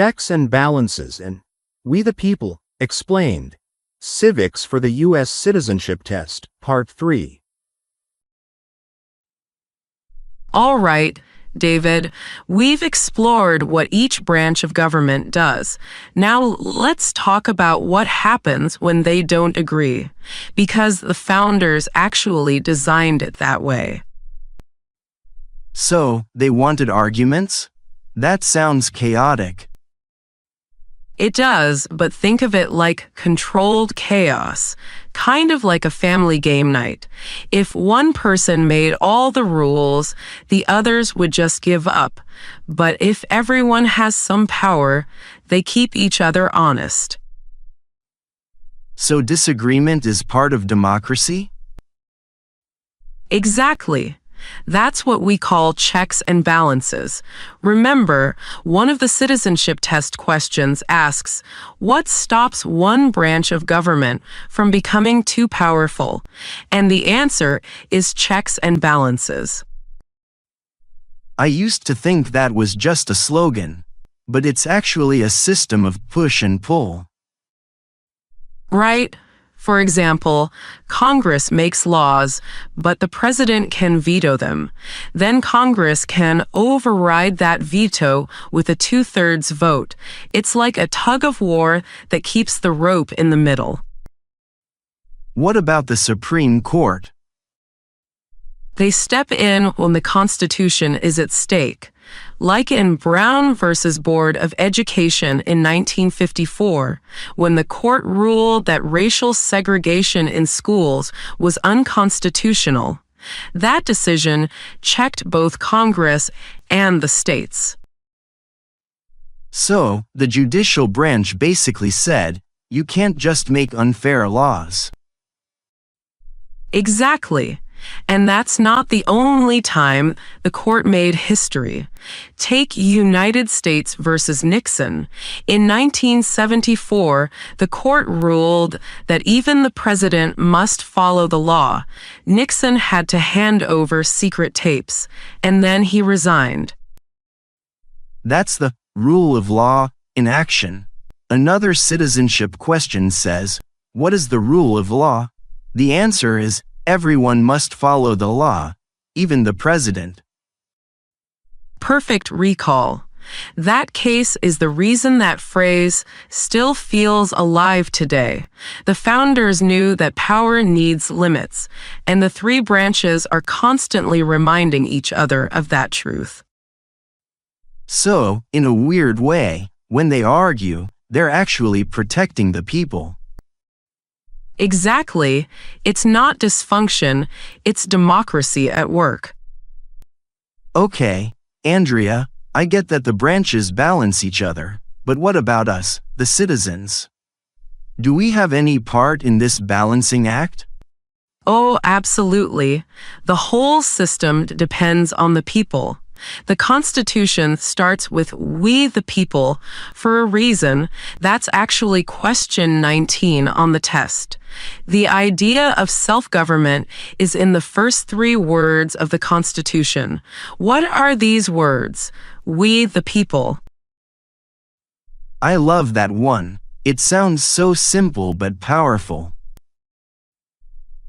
Checks and Balances and We the People, Explained. Civics for the U.S. Citizenship Test, Part 3. All right, David, we've explored what each branch of government does. Now let's talk about what happens when they don't agree, because the founders actually designed it that way. So, they wanted arguments? That sounds chaotic. It does, but think of it like controlled chaos, kind of like a family game night. If one person made all the rules, the others would just give up. But if everyone has some power, they keep each other honest. So disagreement is part of democracy? Exactly. That's what we call checks and balances. Remember, one of the citizenship test questions asks, what stops one branch of government from becoming too powerful? And the answer is checks and balances. I used to think that was just a slogan, but it's actually a system of push and pull. Right? For example, Congress makes laws, but the president can veto them. Then Congress can override that veto with a 2/3 vote. It's like a tug of war that keeps the rope in the middle. What about the Supreme Court? They step in when the Constitution is at stake. Like in Brown versus Board of Education in 1954, when the court ruled that racial segregation in schools was unconstitutional. That decision checked both Congress and the states. So, the judicial branch basically said, you can't just make unfair laws. Exactly. And that's not the only time the court made history. Take United States versus Nixon. In 1974, the court ruled that even the president must follow the law. Nixon had to hand over secret tapes, and then he resigned. That's the rule of law in action. Another citizenship question says, what is the rule of law? The answer is, everyone must follow the law, even the president. Perfect recall. That case is the reason that phrase still feels alive today. The founders knew that power needs limits, and the three branches are constantly reminding each other of that truth. So, in a weird way, when they argue, they're actually protecting the people. Exactly. It's not dysfunction, it's democracy at work. Okay, Andrea, I get that the branches balance each other, but what about us, the citizens? Do we have any part in this balancing act? Oh, absolutely. The whole system depends on the people. The Constitution starts with "we the people" for a reason. That's actually question 19 on the test. The idea of self-government is in the first 3 words of the Constitution. What are these words? We the people. I love that one. It sounds so simple but powerful.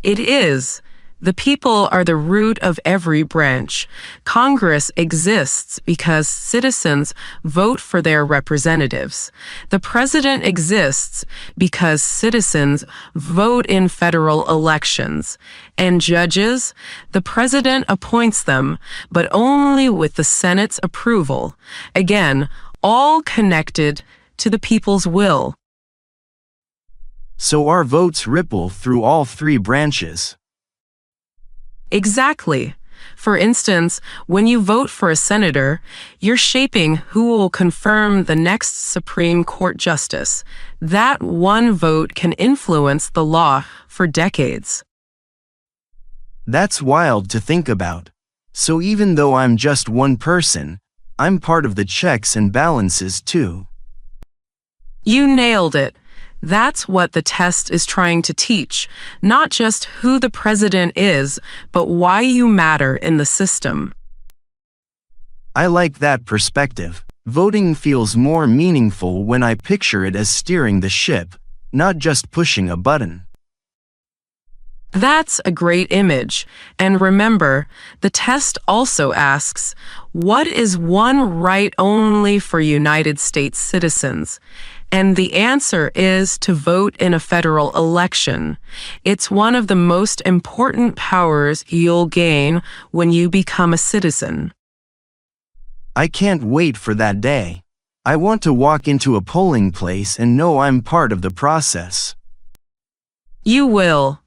It is. The people are the root of every branch. Congress exists because citizens vote for their representatives. The president exists because citizens vote in federal elections. And judges, the president appoints them, but only with the Senate's approval. Again, all connected to the people's will. So our votes ripple through all 3 branches. Exactly. For instance, when you vote for a senator, you're shaping who will confirm the next Supreme Court justice. That one vote can influence the law for decades. That's wild to think about. So even though I'm just one person, I'm part of the checks and balances too. You nailed it. That's what the test is trying to teach, not just who the president is, but why you matter in the system. I like that perspective. Voting feels more meaningful when I picture it as steering the ship, not just pushing a button. That's a great image. And remember, the test also asks, what is one right only for United States citizens? And the answer is to vote in a federal election. It's one of the most important powers you'll gain when you become a citizen. I can't wait for that day. I want to walk into a polling place and know I'm part of the process. You will.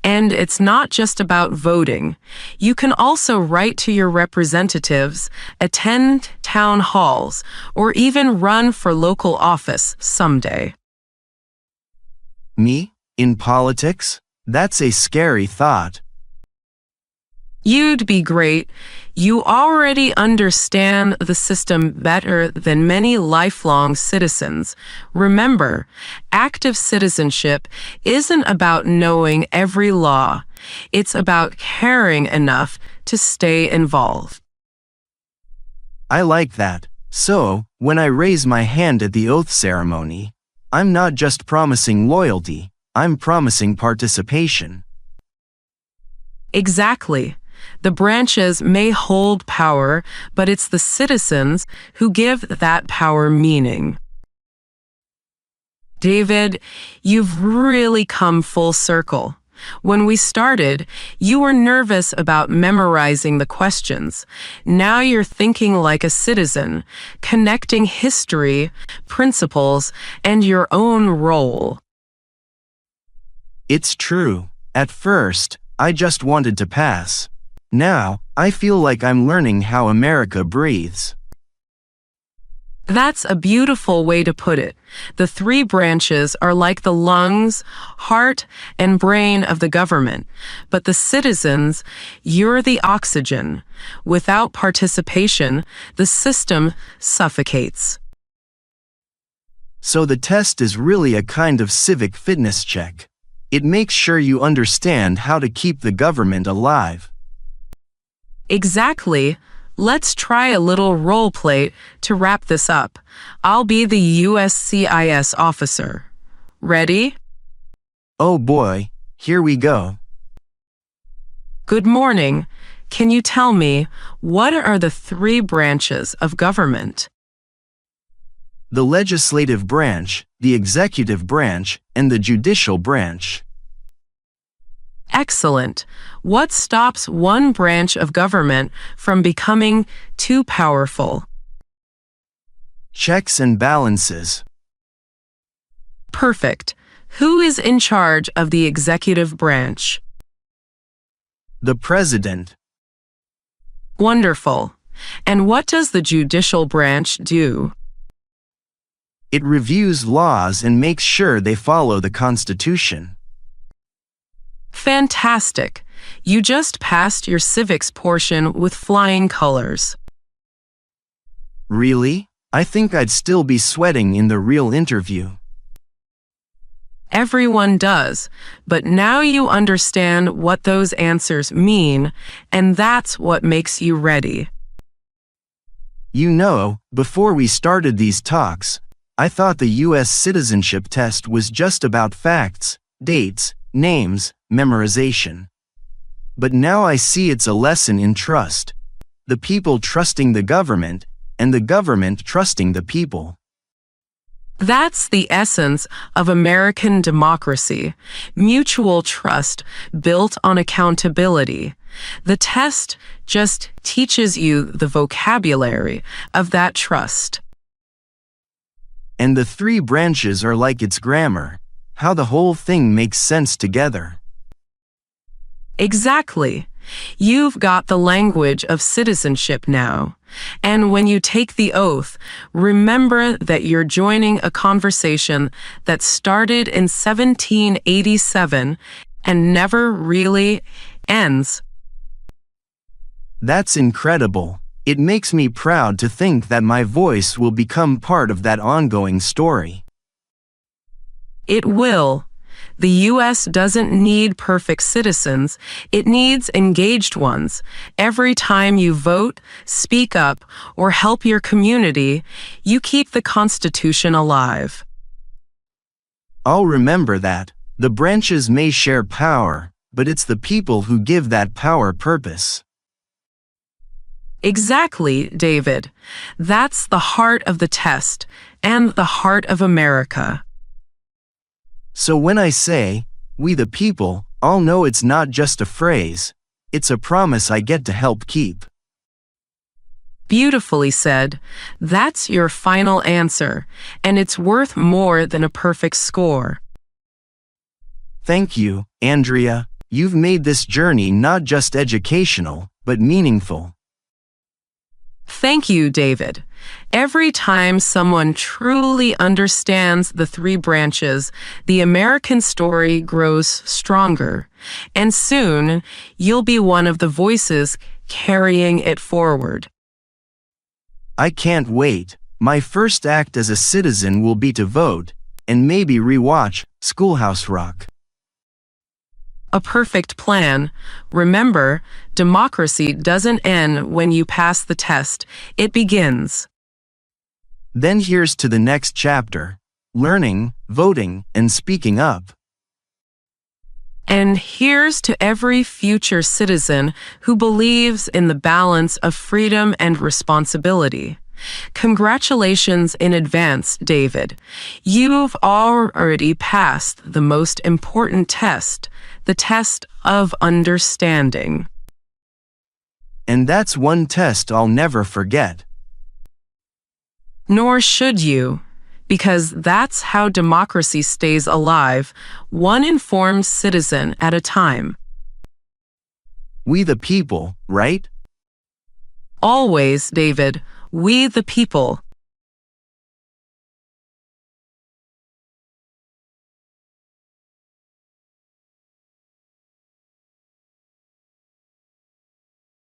And it's not just about voting. You can also write to your representatives, attend town halls, or even run for local office someday. Me? In politics? That's a scary thought. You'd be great. You already understand the system better than many lifelong citizens. Remember, active citizenship isn't about knowing every law. It's about caring enough to stay involved. I like that. So, when I raise my hand at the oath ceremony, I'm not just promising loyalty, I'm promising participation. Exactly. The branches may hold power, but it's the citizens who give that power meaning. David, you've really come full circle. When we started, you were nervous about memorizing the questions. Now you're thinking like a citizen, connecting history, principles, and your own role. It's true. At first, I just wanted to pass. Now, I feel like I'm learning how America breathes. That's a beautiful way to put it. The three branches are like the lungs, heart, and brain of the government. But the citizens, you're the oxygen. Without participation, the system suffocates. So the test is really a kind of civic fitness check. It makes sure you understand how to keep the government alive. Exactly. Let's try a little role play to wrap this up. I'll be the USCIS officer. Ready? Oh boy, here we go. Good morning. Can you tell me, what are the three branches of government? The legislative branch, the executive branch, and the judicial branch. Excellent. What stops one branch of government from becoming too powerful? Checks and balances. Perfect. Who is in charge of the executive branch? The president. Wonderful. And what does the judicial branch do? It reviews laws and makes sure they follow the Constitution. Fantastic. You just passed your civics portion with flying colors. Really? I think I'd still be sweating in the real interview. Everyone does, but now you understand what those answers mean, and that's what makes you ready. You know, before we started these talks, I thought the U.S. Citizenship Test was just about facts, dates, names, memorization. But now I see it's a lesson in trust. The people trusting the government, and the government trusting the people. That's the essence of American democracy, mutual trust built on accountability. The test just teaches you the vocabulary of that trust. And the three branches are like its grammar, how the whole thing makes sense together. Exactly. You've got the language of citizenship now. And when you take the oath, remember that you're joining a conversation that started in 1787 and never really ends. That's incredible. It makes me proud to think that my voice will become part of that ongoing story. It will. The U.S. doesn't need perfect citizens, it needs engaged ones. Every time you vote, speak up, or help your community, you keep the Constitution alive. I'll remember that. The branches may share power, but it's the people who give that power purpose. Exactly, David. That's the heart of the test and the heart of America. So when I say, we the people, I'll know it's not just a phrase, it's a promise I get to help keep. Beautifully said. That's your final answer, and it's worth more than a perfect score. Thank you, Andrea. You've made this journey not just educational, but meaningful. Thank you, David. Every time someone truly understands the three branches, the American story grows stronger, and soon you'll be one of the voices carrying it forward. I can't wait. My first act as a citizen will be to vote, and maybe rewatch Schoolhouse Rock. A perfect plan. Remember, democracy doesn't end when you pass the test, it begins. Then here's to the next chapter: learning, voting, and speaking up. And here's to every future citizen who believes in the balance of freedom and responsibility. Congratulations in advance, David. You've already passed the most important test, the test of understanding. And that's one test I'll never forget. Nor should you, because that's how democracy stays alive, one informed citizen at a time. We the people, right? Always, David, we the people.